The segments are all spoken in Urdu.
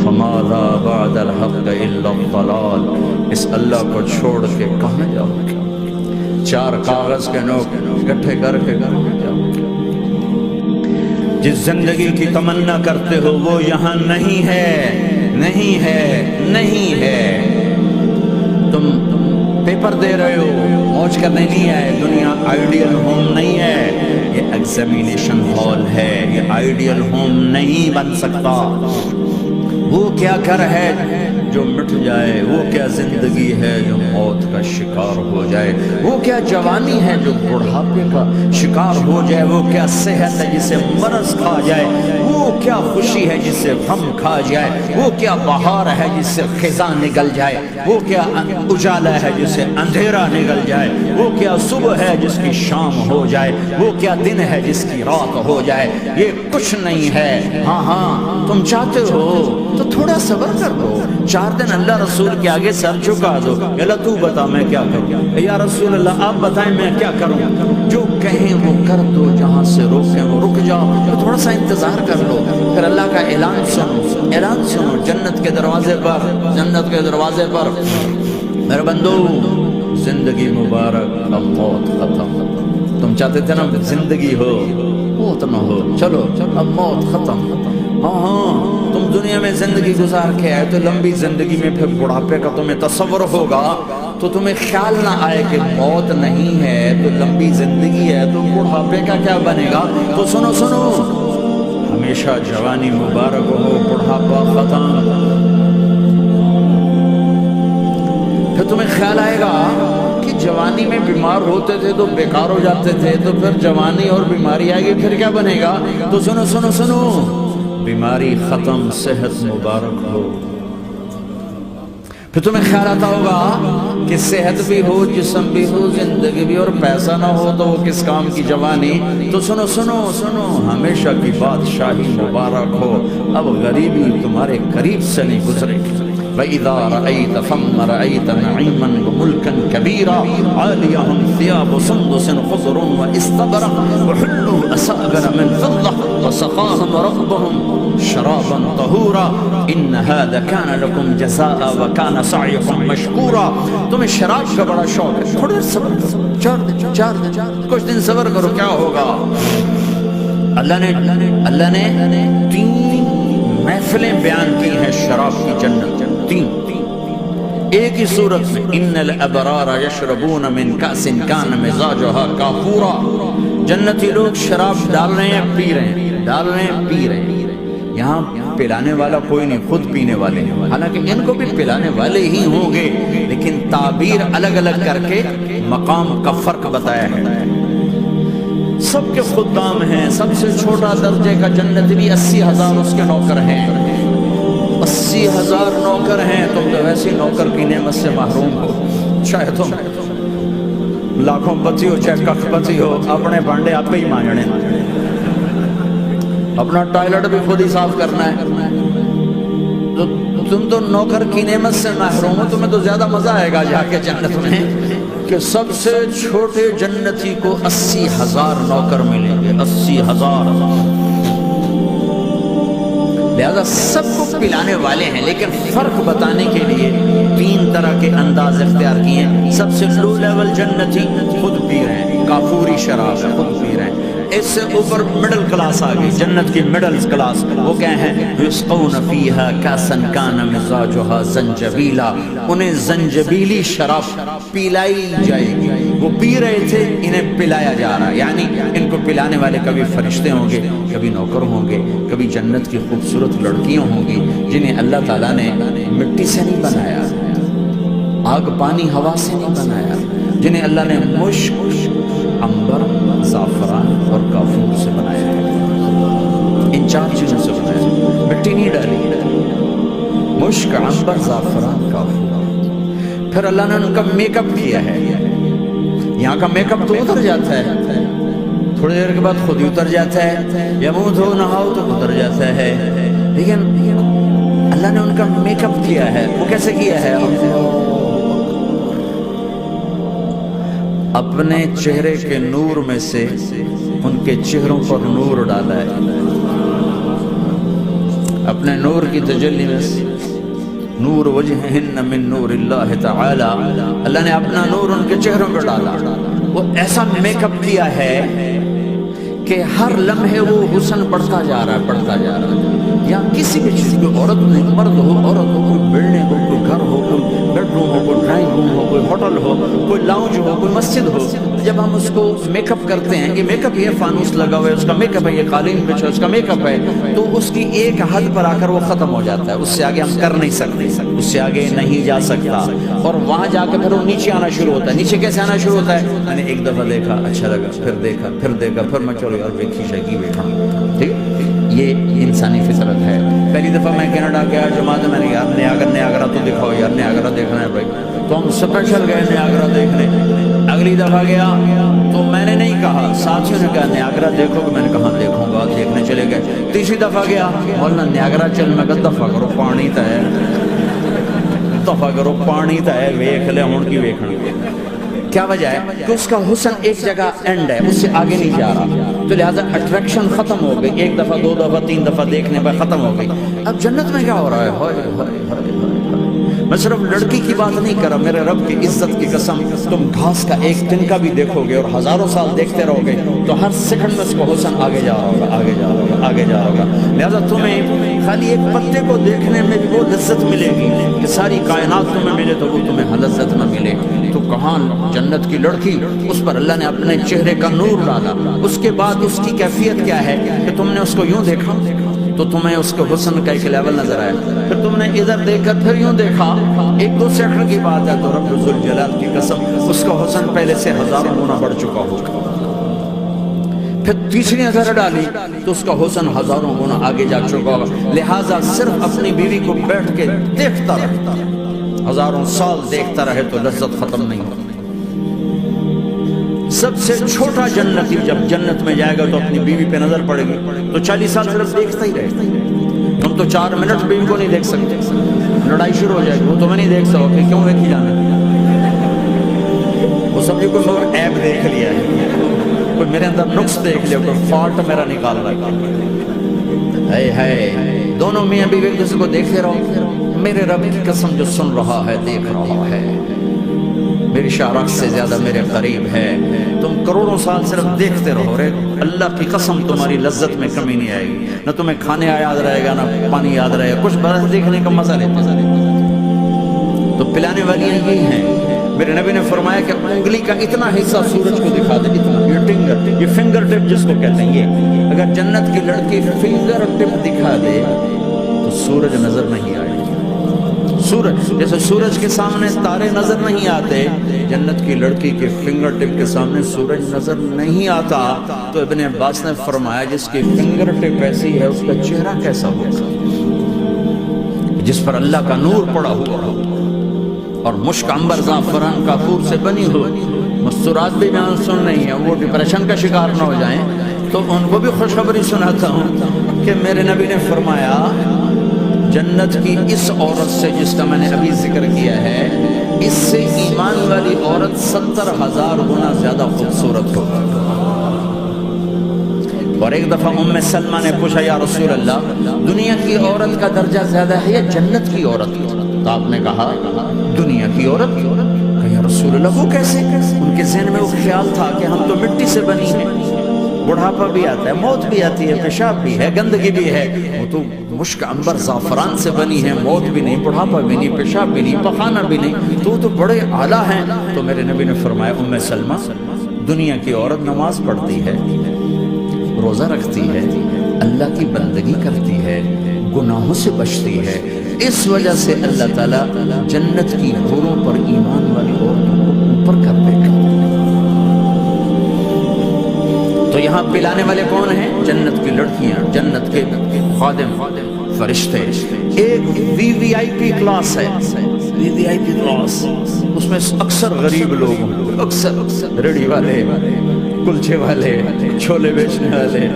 فماذا بعد الحق الا الضلال، اس اللہ کو چھوڑ کے کہاں جاؤ گے؟ چار کاغذ کے نوٹ اکٹھے کر کے جاؤ گے؟ جس زندگی کی تمنا کرتے ہو وہ یہاں نہیں ہے، نہیں ہے، نہیں ہے۔ تم پیپر دے رہے ہو، موج کرنے نہیں ہے۔ دنیا آئیڈیل ہوم نہیں ہے، یہ ایگزامینیشن ہال ہے، یہ آئیڈیل ہوم نہیں بن سکتا۔ وہ کیا گھر ہے جو مٹ جائے، وہ کیا زندگی ہے جو موت کا شکار ہو جائے، وہ کیا جوانی ہے جو بڑھاپے کا شکار ہو جائے، وہ کیا صحت ہے جسے مرض کھا جائے، وہ کیا خوشی ہے جسے غم کھا جائے، وہ کیا بہار ہے جس سے خزاں نگل جائے، وہ کیا اجالا ہے جسے اندھیرا نگل جائے، وہ کیا صبح ہے جس کی شام ہو جائے، وہ کیا دن ہے جس کی رات ہو جائے۔ یہ کچھ نہیں ہے۔ ہاں ہاں تم چاہتے ہو تو تھوڑا صبر کر دو، 4 دن اللہ رسول کے آگے سر جھکا دو، اللہ تو بتا میں کیا کروں، یا رسول اللہ آپ بتائیں میں کیا کروں، جو کہیں وہ کر دو، جہاں سے روکیں وہ رک جاؤ، تو تھوڑا سا انتظار کر لو، پھر اللہ کا اعلان سنو، اعلان سنو جنت کے دروازے پر، جنت کے دروازے پر۔ میرے بندو زندگی مبارک، اب موت ختم۔ تم چاہتے تھے نا زندگی ہو موت نہ ہو، چلو اب موت ختم۔ ہاں ہاں تم دنیا میں زندگی گزار کے آئے تو لمبی زندگی میں پھر بڑھاپے کا تمہیں تصور ہوگا تو تمہیں خیال نہ آئے کہ موت نہیں ہے تو لمبی زندگی ہے تو بڑھاپے کا کیا بنے گا۔ تو سنو سنو، ہمیشہ جوانی مبارک ہو، بڑھاپا ختم۔ پھر تمہیں خیال آئے گا کہ جوانی میں بیمار ہوتے تھے تو بیکار ہو جاتے تھے، تو پھر جوانی اور بیماری آئے گی پھر کیا بنے گا۔ تو سنو سنو سنو، بیماری ختم، صحت مبارک ہو۔ پھر تمہیں خیال آتا ہوگا کہ صحت بھی ہو، جسم بھی ہو، زندگی بھی، اور پیسہ نہ ہو تو وہ کس کام کی جوانی۔ تو سنو سنو سنو، ہمیشہ کی بادشاہی مبارک ہو، اب غریبی تمہارے قریب سے نہیں گزرے گی۔ وَإِذَا رَأَيْتَ ثَمَّ رَأَيْتَ نَعِيمًا وَمُلْكًا كَبِيرًا عَالِيَهُمْ ثِيَابُ سُنْدُسٍ خُضْرٌ وَإِسْتَبْرَقٌ وَحُلُّوا أَسَاوِرَ مِنْ فِضَّةٍ وَسَقَاهُمْ رَبُّهُمْ شَرَابًا طَهُورًا إِنَّ هَذَا كَانَ لَكُمْ جَزَاءً وَكَانَ سَعْيُكُمْ مَشْكُورًا۔ تمہیں شراب کا بڑا شوق ہے، تھوڑا صبر کرو، 4 دن کچھ دن صبر کرو، کیا ہوگا۔ اللہ نے 3 محفلیں بیان کی ہیں شراب کی جنت، 3 ایک ہی صورت میں۔ ان الابرار یشربون من کاس کان مزاجها کافورا، جنتی لوگ شراب ڈال رہے ہیں، پی رہے ہیں، ڈال رہے ہیں، پی رہے ہیں۔ یہاں پلانے والا کوئی نہیں، خود پینے والے ہیں، حالانکہ ان کو بھی پلانے والے ہی ہوں گے، لیکن تعبیر الگ الگ کر کے مقام کا فرق بتایا ہے۔ سب کے خدام ہیں، سب سے چھوٹا درجے کا جنت بھی 80,000 اس کے نوکر ہیں، 80,000 نوکر ہیں۔ تم تو ویسے نوکر کی نعمت سے محروم ہو، چاہے تم لاکھوں پتی ہو چاہے کخ پتی ہو، اپنے بانڈے آپ ہی مانجنے، اپنا ٹوائلٹ بھی خود ہی صاف کرنا ہے۔ تم تو نوکر کی نعمت سے محروم ہو، تمہیں تو زیادہ مزہ آئے گا جا کے جنت میں کہ سب سے چھوٹے جنتی کو 80,000 نوکر ملیں گے، 80,000۔ لہذا سب کو پلانے والے ہیں، لیکن فرق بتانے کے لیے 3 طرح کے انداز اختیار کیے ہیں۔ سب سے لو لیول جنتی خود پی رہے ہیں، کافوری شراب ہے، خود پی رہے ہیں۔ اس سے اوپر مڈل کلاس آ گئی، جنت کی مڈل کلاس، وہ کیا ہیں؟ یسقون فیہا کاسا کان مزاجہا زنجبیلا، انہیں زنجبیلی شراب پلائی جائے گی۔ وہ پی رہے تھے، انہیں پلایا جا رہا ہے، یعنی ان کو پلانے والے کبھی فرشتے ہوں گے، کبھی نوکر ہوں گے، کبھی جنت کی خوبصورت لڑکیاں ہوں گی جنہیں اللہ تعالیٰ نے مٹی سے نہیں بنایا، آگ پانی ہوا سے نہیں بنایا، جنہیں اللہ نے مشک، عنبر، زعفران اور کافور سے بنایا ہے۔ ان 4 چیزوں سے بنایا، مٹی نہیں ڈالی، مشک، عنبر، زعفران، کافور۔ پھر اللہ نے ان کا میک اپ کیا ہے۔ یہاں کا میک اپ تو اتر جاتا ہے، تھوڑی دیر کے بعد خود ہی اتر جاتا ہے، یا منہ دھو نہاؤ تو اتر جاتا ہے، لیکن اللہ نے ان کا میک اپ کیا ہے۔ وہ کیسے کیا ہے؟ اپنے چہرے کے نور میں سے ان کے چہروں پر نور ڈالا ہے۔ اپنے نور کی تجلی میں سے نور وجہہن من نور اللہ تعالی، اللہ نے اپنا نور ان کے چہروں پر ڈالا. وہ ایسا میک اپ کیا ہے کہ ہر لمحے وہ حسن بڑھتا جا رہا ہے، بڑھتا جا رہا ہے. یا کسی بھی چیز، کوئی عورت ہو، مرد ہو، عورت ہو، کوئی بلڈنگ ہو، کوئی گھر ہو، کوئی بیڈ روم ہو، کوئی ڈرائنگ روم ہو، کوئی ہوٹل ہو، کوئی لاؤنج ہو، کوئی مسجد ہو، جب ہم اس کو میک اپ کرتے ہیں، یہ میک اپ، یہ فانوس لگا ہوا ہے، اس کا میک اپ ہے، یہ قالین بچھا ہے، اس کا میک اپ ہے، تو اس کی ایک حد پر آ کر وہ ختم ہو جاتا ہے. اس سے آگے ہم کر نہیں سکتے، اس سے آگے نہیں جا سکتا. اور وہاں جا کے پھر وہ نیچے آنا شروع ہوتا ہے. نیچے کیسے آنا شروع ہوتا ہے؟ میں نے ایک دفعہ دیکھا، اچھا لگا، پھر دیکھا، پھر دیکھا، پھر میں چلو یار دیکھی شکی بیٹھا. ٹھیک ہے، یہ انسانی فطرت ہے. پہلی دفعہ میں کینیڈا گیا جماعت، میں نے یار نیاگرا تو دکھاؤ یار، نیاگرا دیکھنا ہے بھائی. تو ہم اسپیشل گئے نیاگرا دیکھنے. اگلی دفعہ گیا تو میں نے نہیں کہا، ساتھیوں نے کہا نیاگرا دیکھو گے، میں نے کہا دیکھوں گا، دیکھنے چلے گئے. تیسری دفعہ گیا، مولانا نیاگرا چل، میں کہا دفعہ کرو پانی تا ہے، دفعہ کرو پانی تا ہے، ویکھ لے ہون کی ویکھنا. کیا وجہ ہے؟ کہ اس کا حسن ایک جگہ اینڈ ہے، اس سے آگے نہیں جا رہا، تو لہذا اٹریکشن ختم ہو گئی. ایک دفعہ، دو دفعہ، تین دفعہ دیکھنے پر ختم ہو گئی. اب جنت میں کیا ہو رہا ہے؟ ہائے ہائے ہائے. میں صرف لڑکی کی بات نہیں کر رہا، میرے رب کی عزت کی قسم، تم گھاس کا ایک تنکا بھی دیکھو گے اور ہزاروں سال دیکھتے رہو گے تو ہر سیکنڈ میں اس کو حسن آگے جا رہا ہوگا، آگے جا رہا ہوگا، آگے جا رہا ہوگا. لہذا تمہیں خالی ایک پتے کو دیکھنے میں بھی وہ لذت ملے گی کہ ساری کائنات تمہیں ملے تو وہ تمہیں لذت نہ ملے. تو کہاں جنت کی لڑکی، اس پر اللہ نے اپنے چہرے کا نور ڈالا. اس کے بعد اس کی کیفیت کیا ہے کہ تم نے اس کو یوں دیکھا تو تمہیں اس کے حسن کا ایک لیول نظر آیا. پھر تم نے ادھر دیکھ کر پھر یوں دیکھا، ایک دو سیکنڈ کی بات ہے، تو رب ذوالجلال کی قسم اس کا حسن پہلے سے ہزاروں گنا بڑھ چکا ہوگا. پھر تیسری نظر ڈالی تو اس کا حسن ہزاروں گنا آگے جا چکا ہوگا. لہٰذا صرف اپنی بیوی کو بیٹھ کے دیکھتا رہتا، ہزاروں سال دیکھتا رہے تو لذت ختم نہیں ہوتی. سب سے چھوٹا جنتی جب جنت میں جائے گا تو اپنی بیوی پہ نظر پڑے گی تو 40 سال صرف دیکھتا ہی رہے. ہم تو 4 منٹ بیوی کو نہیں دیکھ سکتے، لڑائی شروع ہو جائے گی. وہ تو میں نہیں دیکھ سکتا کہ کیوں دیکھی جانا، وہ سمجھے کوئی مگر ایپ دیکھ لیا ہے، کوئی میرے اندر نقص دیکھ لیا، کوئی فالٹ میرا نکال رہا ہے. ہے دونوں میاں بیوی ایک دوسرے کو دیکھتے رہو. میرے رب کی قسم جو سن رہا ہے، دیکھ رہا ہے، میری شارخ سے زیادہ میرے قریب ہے. تم کروڑوں سال صرف دیکھتے رہو رے، اللہ کی قسم تمہاری لذت میں کمی نہیں آئے گی. نہ تمہیں کھانے یاد رہے گا، نہ پانی یاد رہے گا، کچھ برس دیکھنے کا مزہ لیتے. تو پلانے والی یہی ہیں. میرے نبی نے فرمایا کہ انگلی کا اتنا حصہ سورج کو دکھا دے، اتنا، یہ فنگر ٹپ جس کو کہتے ہیں، یہ اگر جنت کی لڑکی فنگر ٹپ دکھا دے تو سورج نظر نہیں آئے. سورج جیسے سورج کے سامنے تارے نظر نہیں آتے، جنت کی لڑکی کے فنگر ٹپ کے سامنے سورج نظر نہیں آتا. تو ابن عباس نے فرمایا جس کی فنگر ٹپ ایسی ہے اس کا چہرہ کیسا ہوگا؟ جس پر اللہ کا نور پڑا ہوا ہو اور مشک عنبر زعفران کافور سے بنی ہو. مستورات بھی بیان سن رہی ہیں، وہ ڈپریشن کا شکار نہ ہو جائیں تو ان کو بھی خوشخبری سناتا ہوں کہ میرے نبی نے فرمایا جنت کی اس عورت سے جس کا میں نے ابھی ذکر کیا ہے، اس سے ایمان والی عورت 70,000 گنا زیادہ خوبصورت ہوگی. اور ایک دفعہ ام سلمہ نے پوچھا یا رسول اللہ، دنیا کی عورت کا درجہ زیادہ ہے یا جنت کی عورت؟ تو آپ نے کہا دنیا کی عورت. کہ یا رسول اللہ وہ کیسے؟ ان کے ذہن میں وہ خیال تھا کہ ہم تو مٹی سے بنی ہیں، بڑھاپا بھی آتا ہے، موت بھی آتی ہے، پیشاب بھی ہے، گندگی بھی ہے. وہ تو مشک عنبر زعفران سے بنی ہے، موت بھی نہیں، بڑھاپا بھی نہیں، پیشاب بھی نہیں، پخانہ بھی نہیں، تو وہ تو بڑے اعلیٰ ہیں. تو میرے نبی نے فرمایا ام سلمہ، دنیا کی عورت نماز پڑھتی ہے، روزہ رکھتی ہے، اللہ کی بندگی کرتی ہے، گناہوں سے بچتی ہے، اس وجہ سے اللہ تعالیٰ جنت کی حوروں پر ایمان والی عورتوں کو اوپر کر دے گا. تو یہاں پلانے والے کون ہیں؟ جنت کی لڑکیاں، جنت کے خادم، فرشتے. ایک وی وی آئی پی کلاس ہے، وی وی آئی پی کلاس، اس میں اکثر غریب لوگ، اکثر ریڑھی والے، کلچے والے، چھولے بیچنے والے،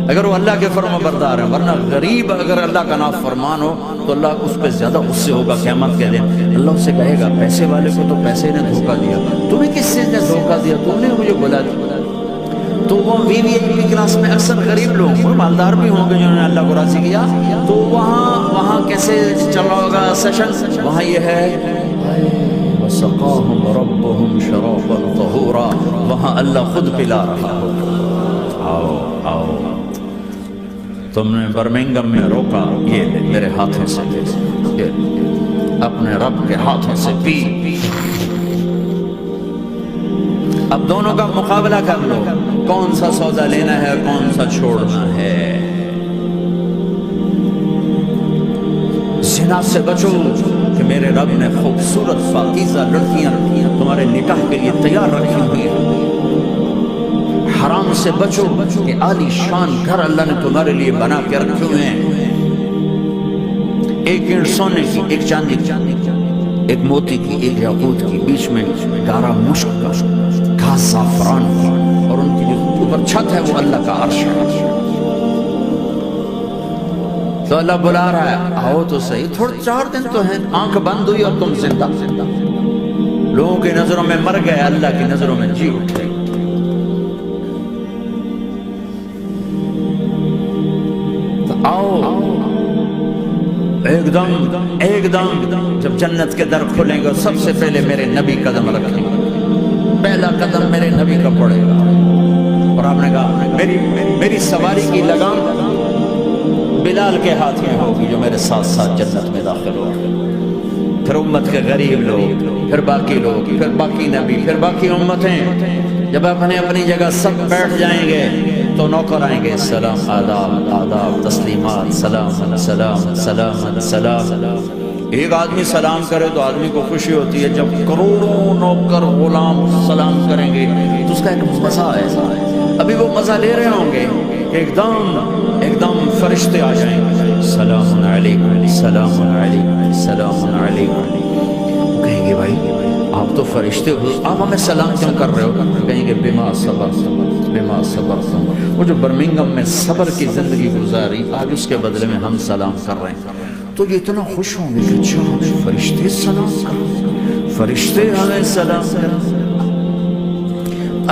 اگر وہ اللہ کے فرما بردار ہیں. ورنہ غریب اگر اللہ کا نافرمان ہو تو اللہ اس پہ زیادہ غصے ہوگا. قیامت کے دن اللہ اسے کہے گا پیسے والے کو تو پیسے نے دھوکہ دیا، تمہیں کس سے نے دھوکہ دیا؟ تم نے مجھے بلا دیا. تو وہ VIP کلاس میں اکثر غریب لوگ اور مالدار بھی ہوں گے جنہوں نے اللہ کو راضی کیا، تو وہاں کیسے چل رہا ہوگا سیشن؟ وہاں یہ ہے وَسَقَاهُمْ رَبُّهُمْ شَرَابًا طَهُورًا، وہاں اللہ خود پلا رہا ہوگا۔ آؤ تم نے برمنگم میں روکا، یہ لے میرے ہاتھوں سے لے، یہ اپنے رب کے ہاتھوں سے پی۔ اب دونوں کا مقابلہ کر لو، کون سا سودا لینا ہے کون سا چھوڑنا ہے۔ زنا سے بچو کہ میرے رب نے خوبصورت پاکیزہ لڑکیاں تمہارے نکاح کے لیے تیار رکھی ہوئی ہیں۔ حرام سے بچو کہ عالی شان گھر اللہ نے تمہارے لیے بنا کے رکھے ہوئے ہیں، ایک اینٹ سونے کی، ایک چاندی کی، ایک موتی کی، ایک یاقوت کی، بیچ میں گارا مشک کا، گھاس زعفران کی، اور ان کی جو اوپر چھت ہے وہ اللہ کا عرش ہے۔ تو اللہ بلا رہا ہے آؤ تو صحیح، تھوڑے 4 دن تو ہیں، آنکھ بند ہوئی اور تم زندہ۔ لوگوں کی نظروں میں مر گئے، اللہ کی نظروں میں جی اٹھے۔ آؤ ایک دم جب جنت کے در کھلیں گے سب سے پہلے میرے نبی قدم رکھیں گے، پہلا قدم میرے نبی کا پڑے گا۔ اور آپ نے کہا میری سواری کی لگام بلال کے ہاتھ میں ہوگی جو میرے ساتھ ساتھ جنت میں داخل ہو۔ پھر امت کے غریب لوگ، پھر باقی لوگ، پھر باقی نبی، پھر باقی امتیں، جب اپنی جگہ سب بیٹھ جائیں گے تو نوکر آئیں گے، سلام، آداب، تسلیمات، سلام سلام سلام سلام۔ ایک آدمی سلام کرے تو آدمی کو خوشی ہوتی ہے، جب کروڑوں نوکر غلام سلام کریں گے تو اس کا ایک مزہ ہے۔ ابھی وہ مزہ لے رہے ہوں گے کہ ایک دم فرشتے آ جائیں گے، سلام علیکم سلام علیکم سلام علیکم۔ کہیں گے بھائی آپ تو فرشتے ہو، آپ ہمیں سلام کیوں کر رہے ہو؟ کہیں گے بما صبرتم۔ وہ جو برمنگم میں صبر کی زندگی گزاری، آج اس کے بدلے میں ہم سلام کر رہے ہیں، تو یہ اتنا خوش ہوں گے کہ اچھا ہمیں فرشتے سلام کر، فرشتے ہمیں سلام کر۔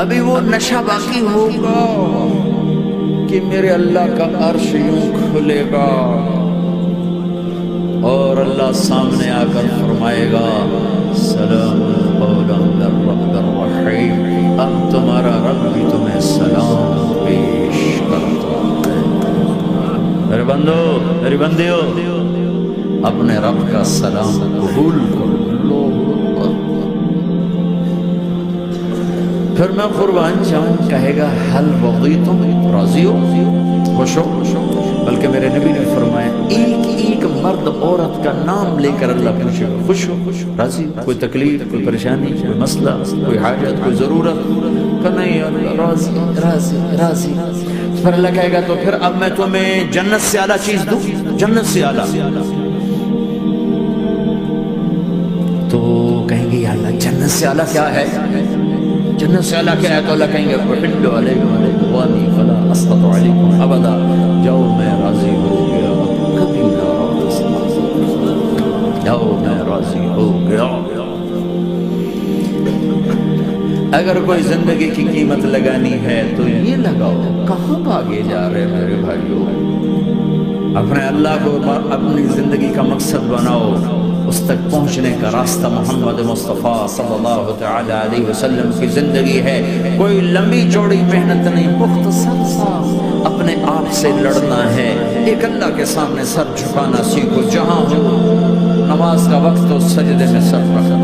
ابھی وہ نشہ باقی ہوگا کہ میرے اللہ کا عرش یوں کھلے گا اور اللہ سامنے آ کر فرمائے گا سلام قولا من رب الرحیم، اب تمہارا رب بھی تمہیں سلام پیش کرتا ہے۔ میرے بندو، میری بندیو، اپنے رب کا سلام قبول کرو۔ پھر میں قربان جاؤں، کہے گا حل رضیتم، راضی ہو، خوش ہو؟ بلکہ میرے نبی نے فرمایا ایک مرد عورت کا نام لے کر اللہ پوچھے گا، خوش ہو، راضی، کوئی تکلیف، کوئی پریشانی، کوئی مسئلہ، کوئی حاجت، کوئی ضرورت؟ کہ نہیں اللہ راضی راضی راضی۔ پھر اللہ کہے گا تو پھر اب میں تمہیں جنت سے اعلیٰ چیز دوں، جنت سے اعلیٰ۔ تو کہیں گے یا اللہ جنت سے اعلیٰ کیا ہے؟ جنت سے اعلیٰ کیا ہے؟ تو اللہ کہیں گے احل علیکم رضوانی فلا اسقط علیکم ابدا، جاؤ میں راضی ہو گیا، کبھی نہ جاؤ میں راضی ہو گیا۔ اگر کوئی زندگی کی قیمت لگانی ہے تو یہ لگاؤ، کہاں بھاگے جا رہے میرے بھائیو؟ اپنے اللہ کو اپنی زندگی کا مقصد بناؤ، اس تک پہنچنے کا راستہ محمد مصطفیٰ صلی اللہ تعالی علیہ وسلم کی زندگی ہے۔ کوئی لمبی چوڑی محنت نہیں، مختصر سا اپنے آپ سے لڑنا ہے، ایک اللہ کے سامنے سر جھکانا سیکھو، جہاں ہو نماز کا وقت تو سجدے میں سر رکھنا